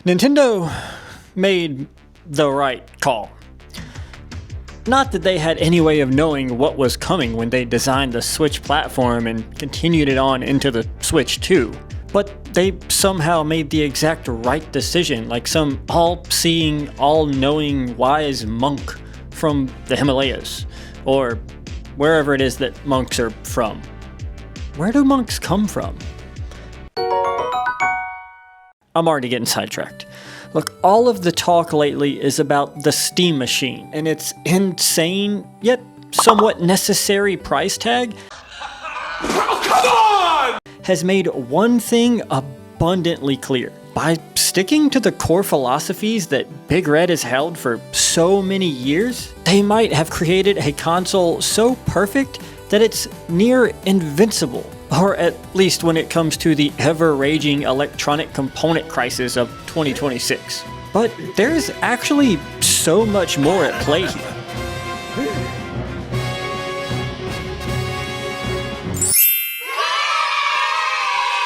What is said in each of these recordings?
Nintendo made the right call. Not that they had any way of knowing what was coming when they designed the Switch platform and continued it on into the Switch 2, but they somehow made the exact right decision, like some all-seeing, all-knowing wise monk from the Himalayas, or wherever it is that monks are from. Where do monks come from? I'm already getting sidetracked. Look, all of the talk lately is about the Steam Machine and its insane, yet somewhat necessary price tag. Oh, come on! Has made one thing abundantly clear. By sticking to the core philosophies that Big Red has held for so many years, they might have created a console so perfect that it's near invincible. Or at least when it comes to the ever-raging electronic component crisis of 2026. But there's actually so much more at play here.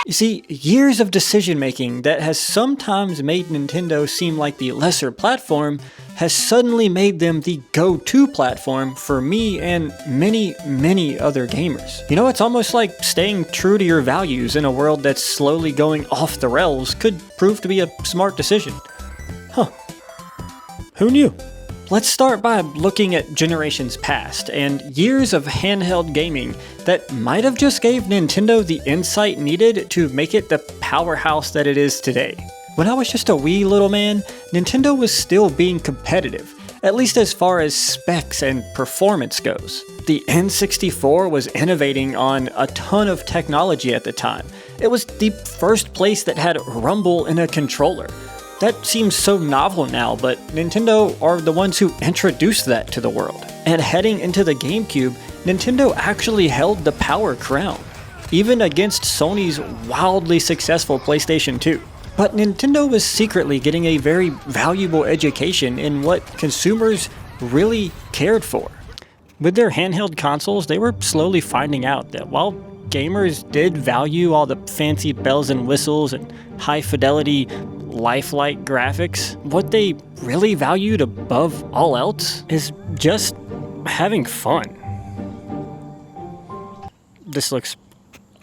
You see, years of decision-making that has sometimes made Nintendo seem like the lesser platform has suddenly made them the go-to platform for me and many, many other gamers. You know, it's almost like staying true to your values in a world that's slowly going off the rails could prove to be a smart decision. Huh. Who knew? Let's start by looking at generations past and years of handheld gaming that might have just gave Nintendo the insight needed to make it the powerhouse that it is today. When I was just a wee little man, Nintendo was still being competitive, at least as far as specs and performance goes. The N64 was innovating on a ton of technology at the time. It was the first place that had rumble in a controller. That seems so novel now, but Nintendo are the ones who introduced that to the world. And heading into the GameCube, Nintendo actually held the power crown, even against Sony's wildly successful PlayStation 2. But Nintendo was secretly getting a very valuable education in what consumers really cared for. With their handheld consoles, they were slowly finding out that while gamers did value all the fancy bells and whistles and high-fidelity, lifelike graphics, what they really valued above all else is just having fun. This looks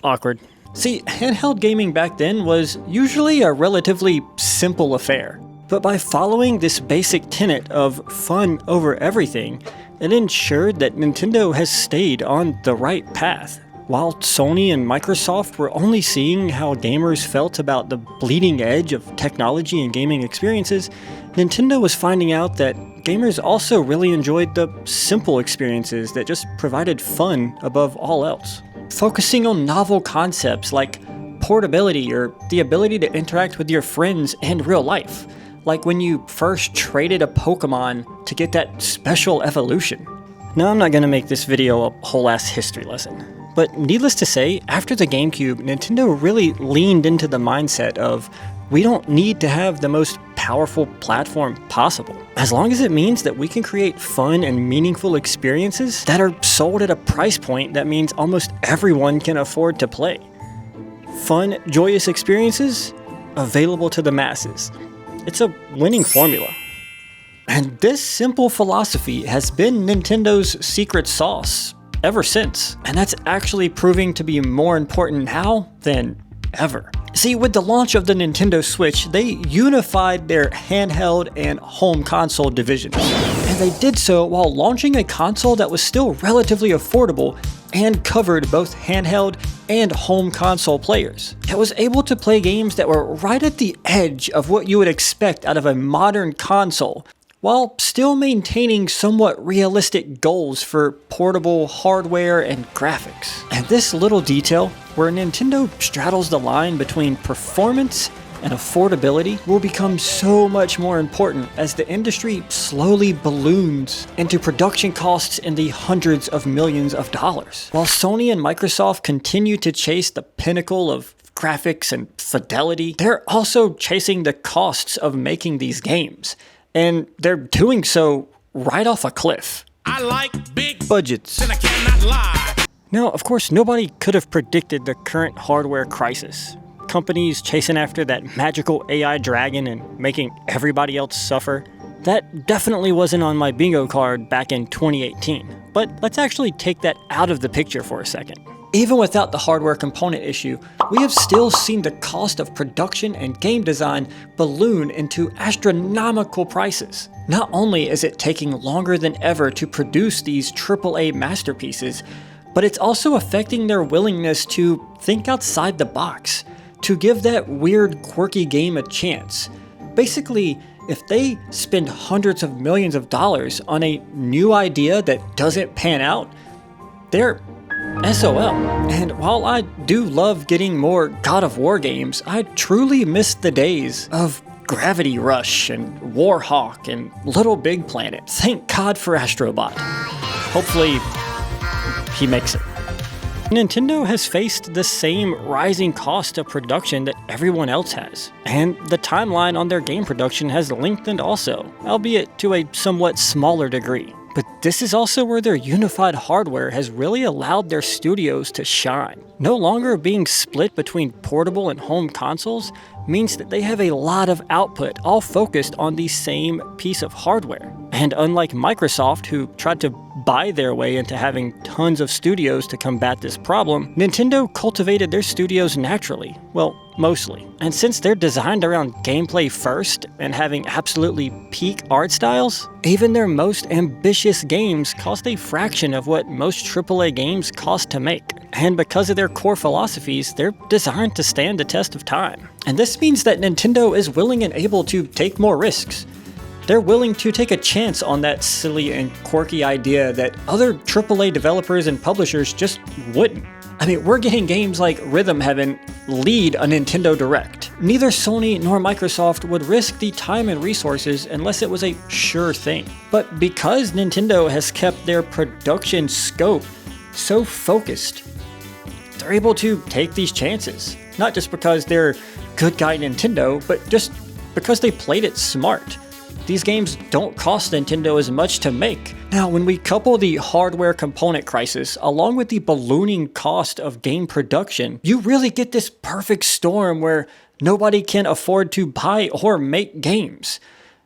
awkward. See, handheld gaming back then was usually a relatively simple affair, but by following this basic tenet of fun over everything, it ensured that Nintendo has stayed on the right path. While Sony and Microsoft were only seeing how gamers felt about the bleeding edge of technology and gaming experiences, Nintendo was finding out that gamers also really enjoyed the simple experiences that just provided fun above all else. Focusing on novel concepts like portability or the ability to interact with your friends in real life, like when you first traded a Pokemon to get that special evolution. Now, I'm not going to make this video a whole-ass history lesson. But needless to say, after the GameCube, Nintendo really leaned into the mindset of, we don't need to have the most powerful platform possible, as long as it means that we can create fun and meaningful experiences that are sold at a price point that means almost everyone can afford to play. Fun, joyous experiences available to the masses. It's a winning formula. And this simple philosophy has been Nintendo's secret sauce ever since, and that's actually proving to be more important now than ever. See, with the launch of the Nintendo Switch, they unified their handheld and home console divisions, and they did so while launching a console that was still relatively affordable and covered both handheld and home console players. It was able to play games that were right at the edge of what you would expect out of a modern console, while still maintaining somewhat realistic goals for portable hardware and graphics. And this little detail, where Nintendo straddles the line between performance and affordability, will become so much more important as the industry slowly balloons into production costs in the hundreds of millions of dollars. While Sony and Microsoft continue to chase the pinnacle of graphics and fidelity, they're also chasing the costs of making these games. And they're doing so right off a cliff. I like big budgets. and I cannot lie. Now, of course, nobody could have predicted the current hardware crisis. companies chasing after that magical AI dragon and making everybody else suffer. That definitely wasn't on my bingo card back in 2018, but let's actually take that out of the picture for a second. Even without the hardware component issue, we have still seen the cost of production and game design balloon into astronomical prices. Not only is it taking longer than ever to produce these AAA masterpieces, but it's also affecting their willingness to think outside the box, to give that weird, quirky game a chance. Basically, if they spend hundreds of millions of dollars on a new idea that doesn't pan out, they're SOL. And while I do love getting more God of War games, I truly miss the days of Gravity Rush and Warhawk and Little Big Planet. Thank God for Astrobot. Hopefully, he makes it. Nintendo has faced the same rising cost of production that everyone else has, and the timeline on their game production has lengthened also, albeit to a somewhat smaller degree. But this is also where their unified hardware has really allowed their studios to shine. No longer being split between portable and home consoles means that they have a lot of output all focused on the same piece of hardware. And unlike Microsoft, who tried to buy their way into having tons of studios to combat this problem, Nintendo cultivated their studios naturally. Well, mostly. And since they're designed around gameplay first and having absolutely peak art styles, even their most ambitious games cost a fraction of what most AAA games cost to make. And because of their core philosophies, they're designed to stand the test of time. And this means that Nintendo is willing and able to take more risks. They're willing to take a chance on that silly and quirky idea that other AAA developers and publishers just wouldn't. I mean, we're getting games like Rhythm Heaven lead a Nintendo Direct. Neither Sony nor Microsoft would risk the time and resources unless it was a sure thing. But because Nintendo has kept their production scope so focused, they're able to take these chances. Not just because they're good guy Nintendo, but just because they played it smart. These games don't cost Nintendo as much to make. Now, when we couple the hardware component crisis along with the ballooning cost of game production, you really get this perfect storm where nobody can afford to buy or make games.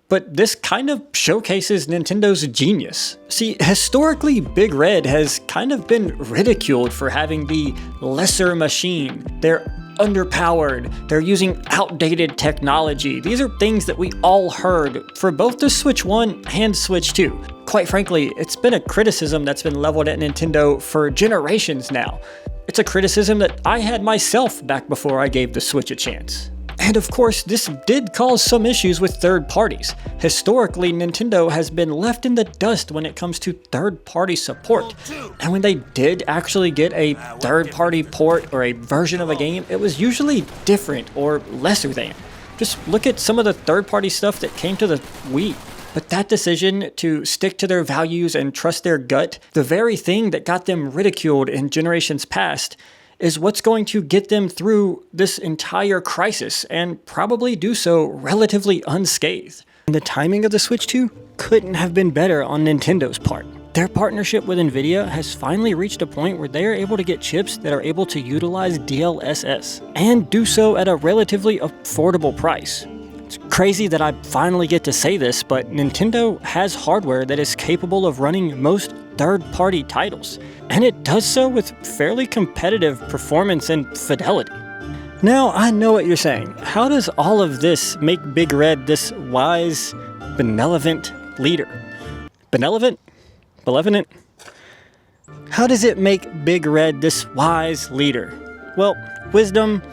But this kind of showcases Nintendo's genius. See, historically, Big Red has kind of been ridiculed for having the lesser machine. They're underpowered, they're using outdated technology. These are things that we all heard for both the Switch 1 and Switch 2. Quite frankly, it's been a criticism that's been leveled at Nintendo for generations now. It's a criticism that I had myself back before I gave the Switch a chance. And of course, this did cause some issues with third parties. Historically, Nintendo has been left in the dust when it comes to third-party support. And when they did actually get a third-party port or a version of a game, it was usually different or lesser than. Just look at some of the third-party stuff that came to the Wii. But that decision to stick to their values and trust their gut, the very thing that got them ridiculed in generations past, is what's going to get them through this entire crisis and probably do so relatively unscathed. And the timing of the Switch 2 couldn't have been better on Nintendo's part. Their partnership with Nvidia has finally reached a point where they are able to get chips that are able to utilize DLSS and do so at a relatively affordable price. It's crazy that I finally get to say this, but Nintendo has hardware that is capable of running most third-party titles, and it does so with fairly competitive performance and fidelity. Now, I know what you're saying. How does all of this make Big Red this wise, benevolent leader? Benevolent? Malevolent? How does it make Big Red this wise leader? Well, wisdom,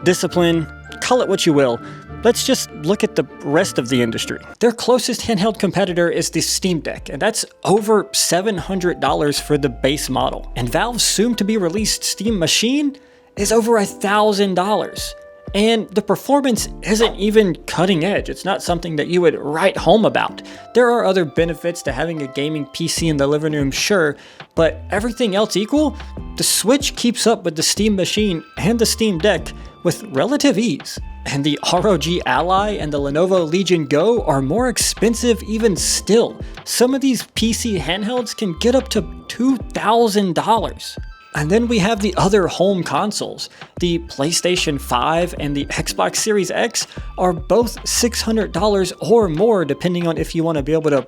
discipline, call it what you will. Let's just look at the rest of the industry. Their closest handheld competitor is the Steam Deck, and that's over $700 for the base model. And Valve's soon-to-be released Steam Machine is over $1,000. And the performance isn't even cutting edge. It's not something that you would write home about. There are other benefits to having a gaming PC in the living room, sure, but everything else equal, the Switch keeps up with the Steam Machine and the Steam Deck with relative ease. And the ROG Ally and the Lenovo Legion Go are more expensive even still. Some of these PC handhelds can get up to $2,000. And then we have the other home consoles. The PlayStation 5 and the Xbox Series X are both $600 or more, depending on if you want to be able to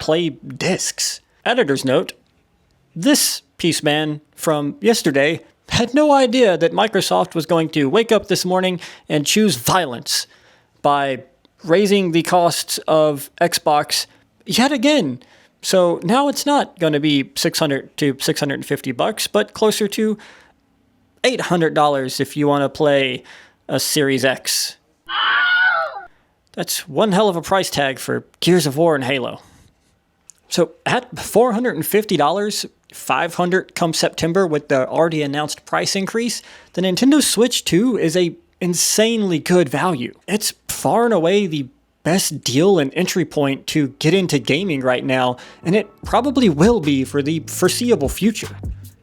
play discs. Editor's note, this piece man from yesterday had no idea that Microsoft was going to wake up this morning and choose violence by raising the costs of Xbox yet again. So now it's not going to be $600 to $650, but closer to $800 if you want to play a Series X. That's one hell of a price tag for Gears of War and Halo. So at $450, $500 come September with the already announced price increase, the Nintendo Switch 2 is a insanely good value. It's far and away the best deal and entry point to get into gaming right now, and it probably will be for the foreseeable future.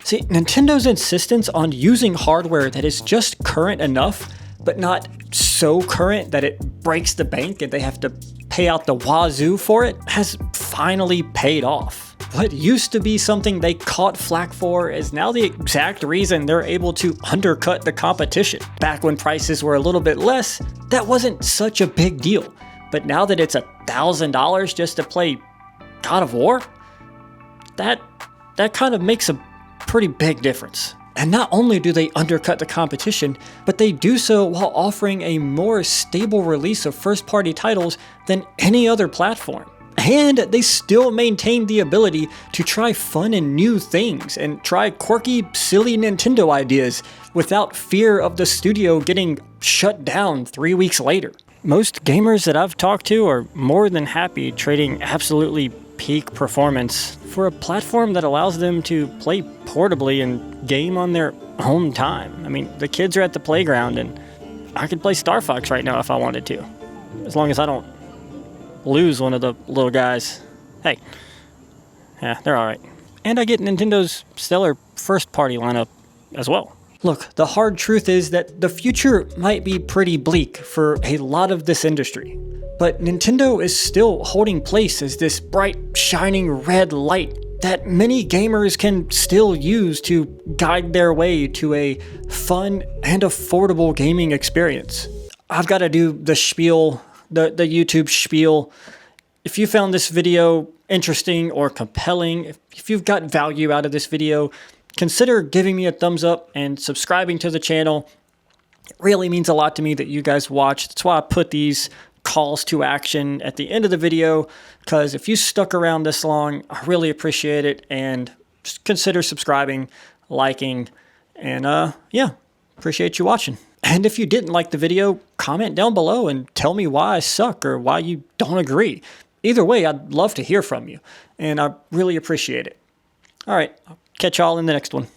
See, Nintendo's insistence on using hardware that is just current enough, but not so current that it breaks the bank and they have to pay out the wazoo for it, has finally paid off. What used to be something they caught flack for is now the exact reason they're able to undercut the competition. Back when prices were a little bit less, that wasn't such a big deal. But now that it's $1,000 just to play God of War, that kind of makes a pretty big difference. And not only do they undercut the competition, but they do so while offering a more stable release of first-party titles than any other platform. And they still maintain the ability to try fun and new things and try quirky, silly Nintendo ideas without fear of the studio getting shut down 3 weeks later. Most gamers that I've talked to are more than happy trading absolutely peak performance for a platform that allows them to play portably and game on their own time. I mean, the kids are at the playground and I could play Star Fox right now if I wanted to. As long as I don't lose one of the little guys. Hey, yeah, they're alright. And I get Nintendo's stellar first-party lineup as well. Look, the hard truth is that the future might be pretty bleak for a lot of this industry. But Nintendo is still holding place as this bright, shining red light that many gamers can still use to guide their way to a fun and affordable gaming experience. I've got to do the spiel, the YouTube spiel. If you found this video interesting or compelling, if you've got value out of this video, consider giving me a thumbs up and subscribing to the channel. It really means a lot to me that you guys watch. That's why I put these calls to action at the end of the video, because if you stuck around this long, I really appreciate it. And just consider subscribing, liking, and yeah, appreciate you watching. And if you didn't like the video, comment down below and tell me why I suck or why you don't agree. Either way, I'd love to hear from you, and I really appreciate it. All right, I'll catch y'all in the next one.